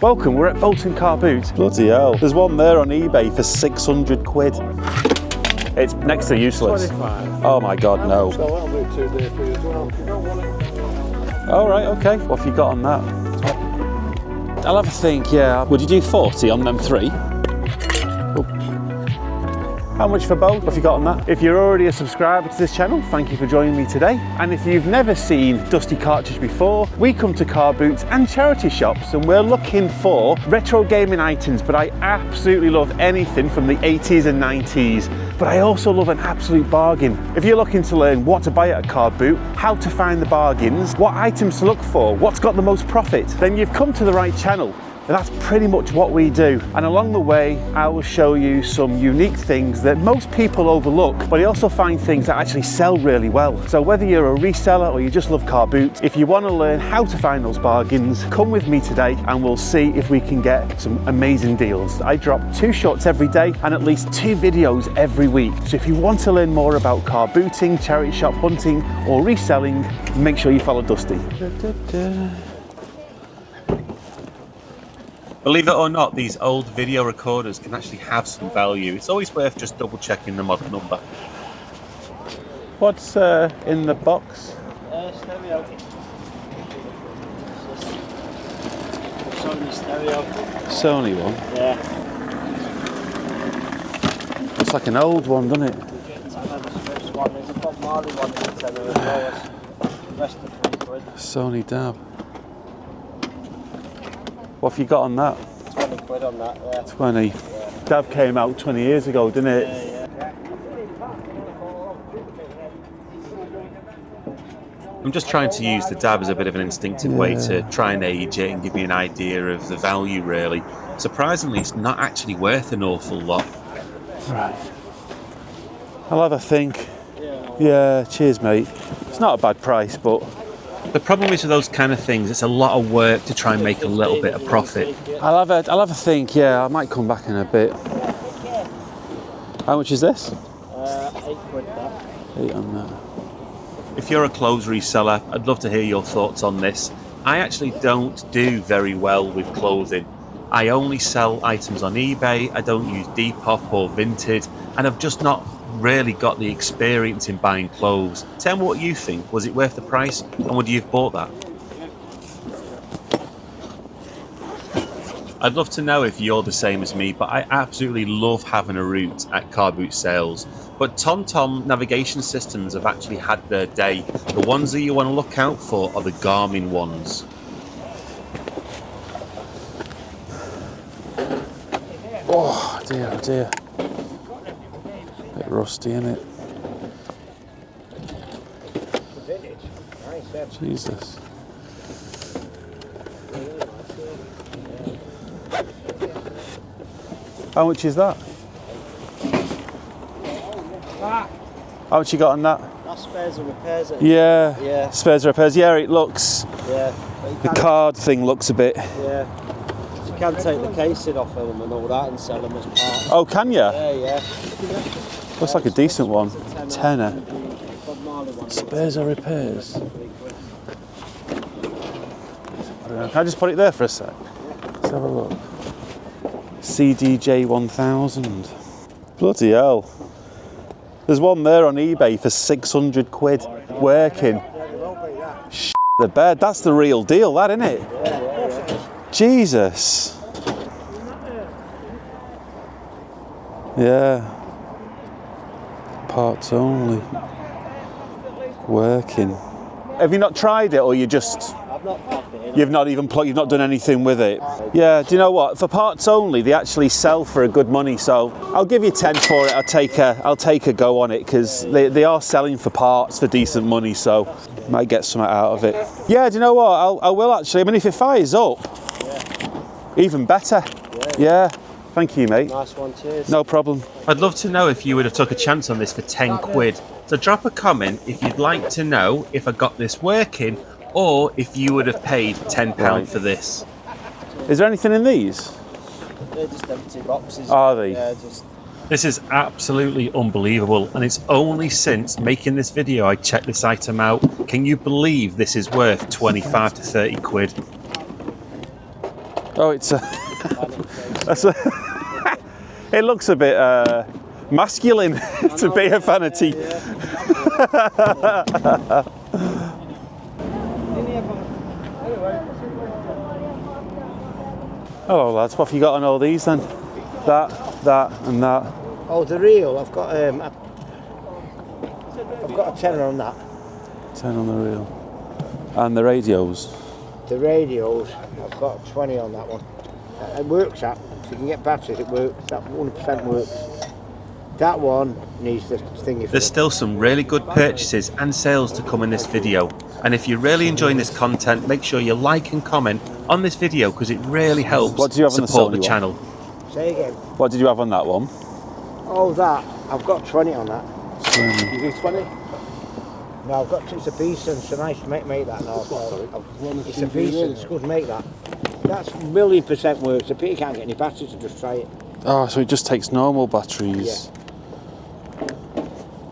Welcome, we're at Bolton Car Boot. Bloody hell. There's one there on eBay for 600 quid. It's next to useless. 25. Oh my God, no. So that'll be 2 days for you as well. If you don't want it. All right, okay. What have you got on that? I'll have a think, yeah. Would you do 40 on them 3? Oh. How much for both? What have you got on that? If you're already a subscriber to this channel, thank you for joining me today. And if you've never seen Dusty Cartridge before, we come to car boots and charity shops and we're looking for retro gaming items, but I absolutely love anything from the 80s and 90s. But I also love an absolute bargain. If you're looking to learn what to buy at a car boot, how to find the bargains, what items to look for, what's got the most profit, then you've come to the right channel. And that's pretty much what we do. And along the way, I will show you some unique things that most people overlook, but I also find things that actually sell really well. So whether you're a reseller or you just love car boots, if you want to learn how to find those bargains, come with me today and we'll see if we can get some amazing deals. I drop 2 shorts every day and at least 2 videos every week. So if you want to learn more about car booting, charity shop hunting, or reselling, make sure you follow Dusty. Believe it or not, these old video recorders can actually have some value. It's always worth just double checking the model number. What's in the box? Stereo. Sony stereo. Sony one? Yeah. It's like an old one, doesn't it? There's a Bob Marley one for 10 as well. The rest of 3 quid. Sony dab. What have you got on that? 20 quid on that, yeah. 20. Yeah. Dab came out 20 years ago, didn't it? Yeah. I'm just trying to use the dab as a bit of an instinctive way to try and age it and give me an idea of the value, really. Surprisingly, it's not actually worth an awful lot. Right. I'll have a think. Yeah, cheers, mate. It's not a bad price, but... The problem is with those kind of things, it's a lot of work to try and make a little bit of profit. I'll have a think, yeah. I might come back in a bit. How much is this? 8 quid that. 8 on that. If you're a clothes reseller, I'd love to hear your thoughts on this. I actually don't do very well with clothing. I only sell items on eBay, I don't use Depop or Vinted, and I've just not really got the experience in buying clothes. Tell me what you think. Was it worth the price, and would you have bought that? I'd love to know if you're the same as me, but I absolutely love having a route at car boot sales. But TomTom navigation systems have actually had their day. The ones that you want to look out for are the Garmin ones. Oh dear, oh dear. Bit rusty, isn't it? Jesus. How much is that? How much you got on that? That's spares and repairs. Yeah. Yeah. Spares and repairs. Yeah, it looks. Yeah. The card thing looks a bit. Yeah. You can take the casing off them and all that and sell them as parts. Oh, can you? Yeah. Looks like a decent one. Tenner. Bob Marley one. Spares or repairs? I don't know. Can I just put it there for a sec? Let's have a look. CDJ 1000. Bloody hell. There's one there on eBay for 600 quid. Working. The bed. That's the real deal, that, isn't it? Jesus. Yeah. Parts only. Working. Have you not tried it, or you just? I've not plugged it in. You've not even plugged. You've not done anything with it. Yeah. Do you know what? For parts only, they actually sell for a good money. So I'll give you 10 for it. I'll take a go on it because they are selling for parts for decent money. So might get something out of it. Yeah. Do you know what? I will actually. I mean, if it fires up, even better. Yeah. Thank you, mate. Nice one, cheers. No problem. I'd love to know if you would have took a chance on this for 10 quid. So drop a comment if you'd like to know if I got this working or if you would have paid £10 for this. Is there anything in these? They're just empty boxes. Are they? Yeah, just... This is absolutely unbelievable, and it's only since making this video I checked this item out. Can you believe this is worth 25 to 30 quid? Oh, it's a... That's a it looks a bit masculine to be a vanity. Hello lads, what have you got on all these then? That, and that. Oh, the reel. I've got a tenner on that. 10 on the reel. And the radios. The radios, I've got 20 on that one. It works that. If you can get batteries, it works. That 100% works. That one needs the thingy. There's still some really good purchases and sales to come in this video. And if you're really enjoying this content, make sure you like and comment on this video because it really helps What did you have on support the the Sony channel. Say again. What did you have on that one? Oh, that. I've got 20 on that. 20. You do 20? No, I've got it's a Beeson. It's a nice make that now. It's a Beeson. It's good to make that. That's 1,000,000% works. The pity can't get any batteries to just try it. Oh, so it just takes normal batteries. Yeah.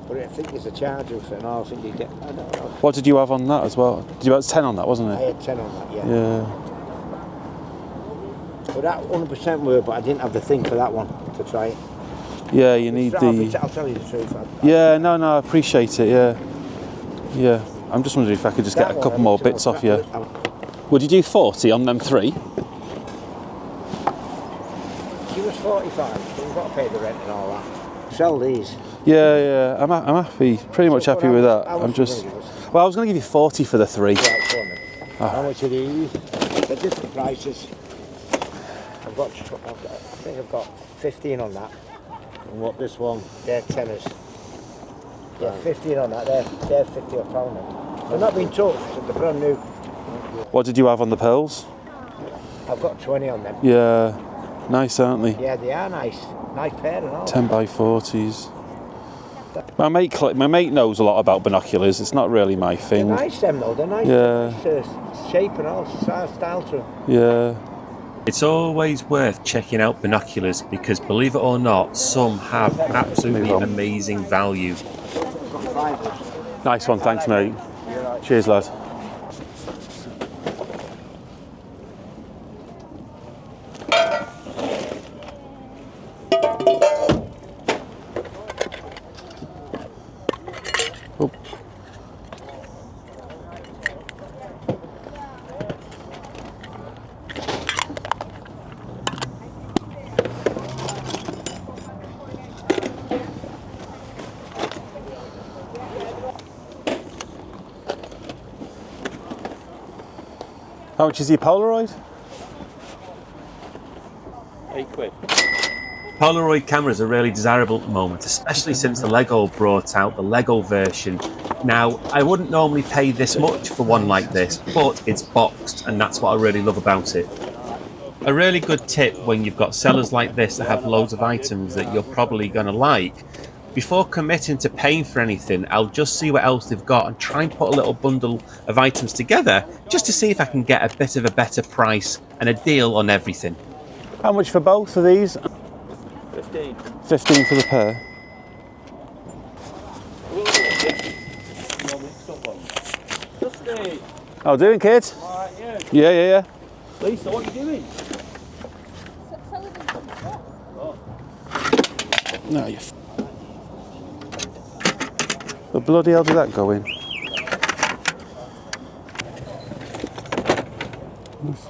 But I think there's a charger for it, and I think you get. I don't know. What did you have on that as well? Did you have 10 on that, wasn't I it? had 10 on that, yeah. Yeah. But that 100% worked, but I didn't have the thing for that one to try it. Yeah, you need the... I'll tell you the truth. Yeah, no, I appreciate it, yeah. Yeah, I'm just wondering if I could just get a couple more bits off you. Would you do 40 on them 3? She was 45, so we've got to pay the rent and all that. Sell these. Yeah, I'm happy, pretty much happy with that. I'm just... Well, I was going to give you 40 for the 3. Right, go on then. How much are these? They're different prices. I think I've got 15 on that. And what this one? They're tenors. Yeah, 15 on that. They're 50 a pound. They're not being touched. They're brand new. What did you have on the pearls? I've got 20 on them. Yeah, nice, aren't they? Yeah, they are nice. Nice pair and all. 10 by 40s. My mate knows a lot about binoculars. It's not really my thing. They're nice them though. They're nice. Yeah. Nice shape and all. Style to them. Yeah. It's always worth checking out binoculars because, believe it or not, some have absolutely amazing value. Nice one, thanks mate. Cheers lad. Oh. How much is your Polaroid? £8. Polaroid cameras are really desirable at the moment, especially since the Lego brought out the Lego version. Now, I wouldn't normally pay this much for one like this, but it's boxed, and that's what I really love about it. A really good tip when you've got sellers like this that have loads of items that you're probably going to like, before committing to paying for anything, I'll just see what else they've got and try and put a little bundle of items together just to see if I can get a bit of a better price and a deal on everything. How much for both of these? 15. 15 for the pair. How doing, kids? Alright, Yeah. Lisa, what are you doing? No, you. The bloody hell did that go in?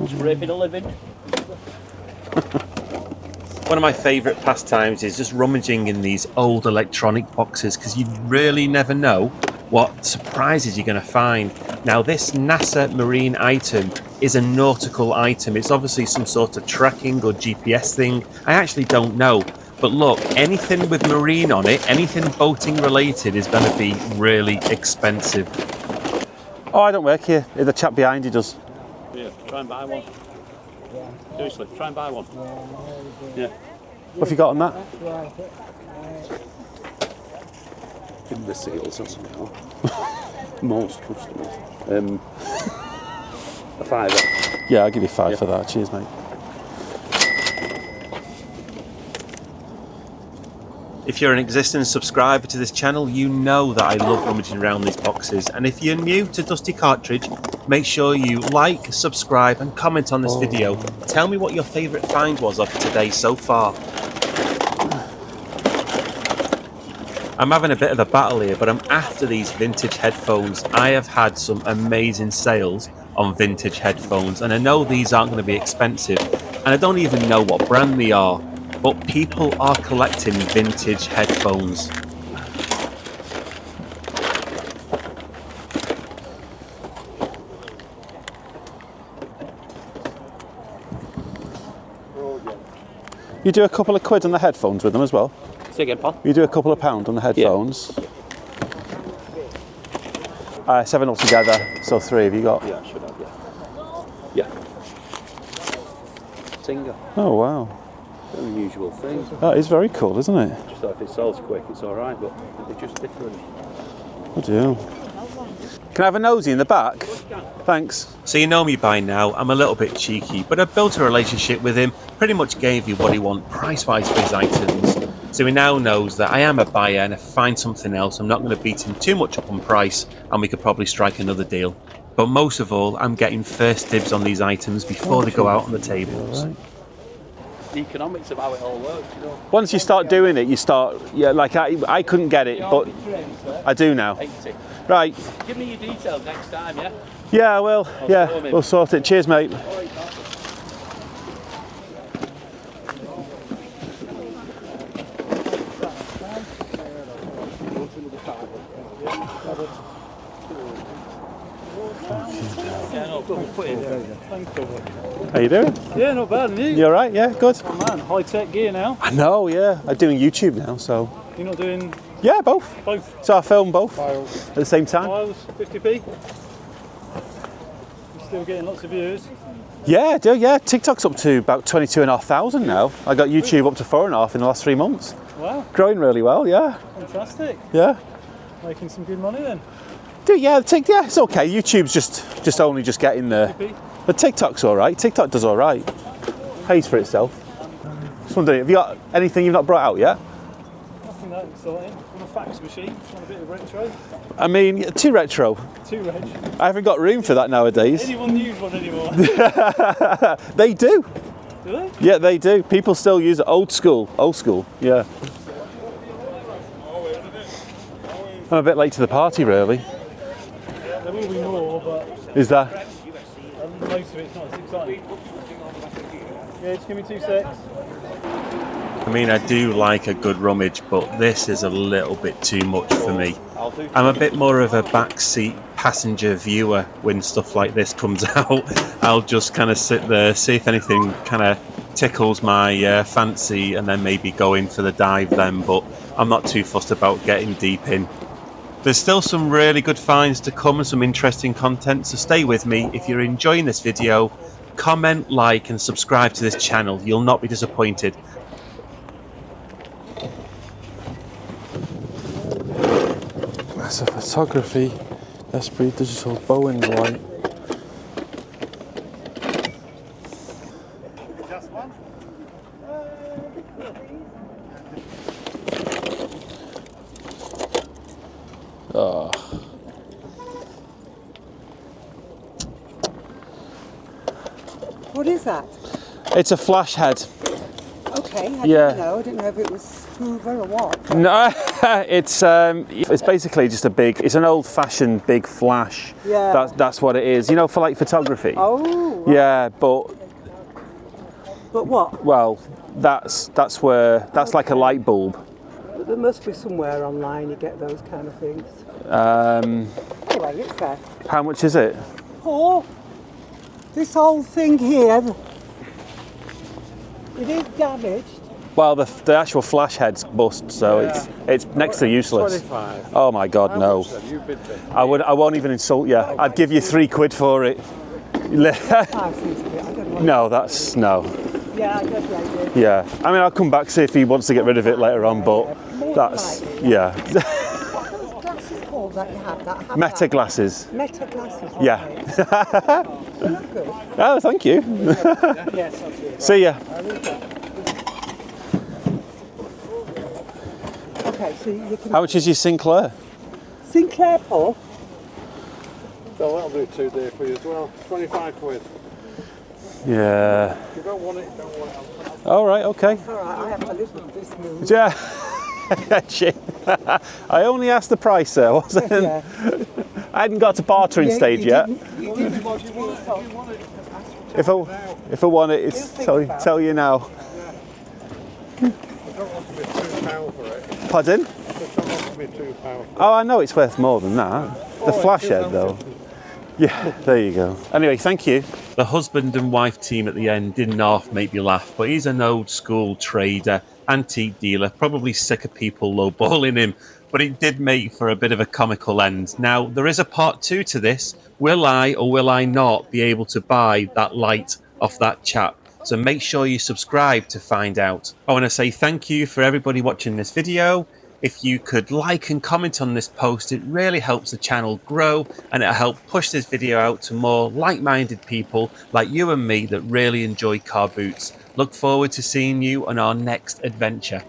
Scraping a living. One of my favourite pastimes is just rummaging in these old electronic boxes because you really never know what surprises you're going to find. Now, this NASA marine item is a nautical item. It's obviously some sort of tracking or GPS thing. I actually don't know. But look, anything with marine on it, anything boating related is going to be really expensive. Oh, I don't work here. The chap behind you does. Yeah, try and buy one. Seriously, try and buy one. Yeah. What have you got on that? In the seals, that's something. Most customers. A £5. Yeah, I'll give you 5 for that. Cheers, mate. If you're an existing subscriber to this channel, you know that I love rummaging around these boxes. And if you're new to Dusty Cartridge, Make sure you like, subscribe and comment on this video. Tell me what your favourite find was of today so far. I'm having a bit of a battle here, but I'm after these vintage headphones. I have had some amazing sales on vintage headphones, and I know these aren't going to be expensive, and I don't even know what brand they are, but people are collecting vintage headphones. You do a couple of quid on the headphones with them as well? Say again, pal. You do a couple of pound on the headphones? Yeah. 7 altogether, so 3 have you got? Yeah, I should have, yeah. Yeah. Singer. Oh wow. An unusual thing. That is very cool, isn't it? Just thought if it sells quick, it's alright, but they're just different. I do. Can I have a nosy in the back? Thanks. So you know me by now, I'm a little bit cheeky, but I built a relationship with him, pretty much gave you what he wants price-wise for his items. So he now knows that I am a buyer, and if I find something else, I'm not going to beat him too much up on price, and we could probably strike another deal. But most of all, I'm getting first dibs on these items before they go out on the tables. The economics of how it all works, you know. Once you start doing it, you start, yeah, like I couldn't get it, but I do now. 80. Right. Give me your details next time, yeah? Yeah, I will. Yeah, we'll sort it. Cheers, mate. How you doing? Yeah, not bad, and you? You alright? Yeah, good. Oh man, high-tech gear now. I know, yeah. I'm doing YouTube now, so. You're not doing Yeah, both. both So I film both files? at the same time. Files, 50p? You're still getting lots of views? Yeah, I do, yeah. TikTok's up to about 22,500 now. I got YouTube up to 4.5 in the last 3 months. Wow, Growing really well, yeah. fantastic. Yeah. Making some good money then. Yeah, yeah, it's okay. YouTube's just only getting there. 50p? But TikTok's alright. TikTok does alright. Pays for itself. Just wondering, have you got anything you've not brought out yet? Nothing that exciting. On a fax machine, on a bit of retro. I mean, too retro. 2 reg. I haven't got room for that nowadays. Anyone use one anymore? They do. Do they? Yeah, they do. People still use it. Old school. Old school, yeah. I'm a bit late to the party, really. There will be more, but Is that? most of it's not as exciting. Yeah, just give me 2 secs. I mean, I do like a good rummage, but this is a little bit too much for me. I'm a bit more of a backseat passenger viewer when stuff like this comes out. I'll just kind of sit there, see if anything kind of tickles my fancy, and then maybe go in for the dive then, but I'm not too fussed about getting deep in. There's still some really good finds to come and some interesting content, so stay with me. If you're enjoying this video, comment, like and subscribe to this channel. You'll not be disappointed. That's a photography. Esprit Digital Bowen light. Oh. What is that? It's a flash head. Okay, I Yeah. didn't know. I didn't know if it was Hoover or what. No, it's basically just a big. It's an old-fashioned big flash. Yeah. That's what it is. You know, for like photography. Oh. Right. Yeah, but But what? well, that's like a light bulb. There must be somewhere online you get those kind of things. Anyway, it's there. How much is it? Oh, this whole thing here, it is damaged. Well, the actual flash head's bust, so it's next to useless. 25. Oh my God, no! I won't even insult you. I'd give you £3 for it. 5 seems to be, I don't know. No, that's no. Yeah, I guess I did. Yeah, I mean, I'll come back see if he wants to get rid of it later on, but that's yeah. Those glasses called that you have that. Have Meta that. glasses. Meta glasses. Yeah. They look good. Oh, thank you. Yes, absolutely. See ya. Okay, so you can. How much is your Sinclair? Sinclair, Paul. So that'll be 2 dear for you as well. 25 quid. Yeah. If you don't want it, don't want it. All right, okay. All right, I have to live with this move. Yeah. Gee. I only asked the price there, wasn't it? Yeah. I hadn't got to bartering stage yet. You didn't want to be so. If I want it, it's tell you now. I don't want to be £2 for it. Pardon? I don't want to be £2. Oh, I know it's worth more than that. The flash head, though. Yeah, there you go. Anyway, thank you. The husband and wife team at the end didn't half make me laugh, but he's an old school trader, antique dealer, probably sick of people lowballing him, but it did make for a bit of a comical end. Now, there is a part 2 to this. Will I or will I not be able to buy that light off that chap? So make sure you subscribe to find out. I want to say thank you for everybody watching this video. If you could like and comment on this post, it really helps the channel grow and it'll help push this video out to more like-minded people like you and me that really enjoy car boots. Look forward to seeing you on our next adventure.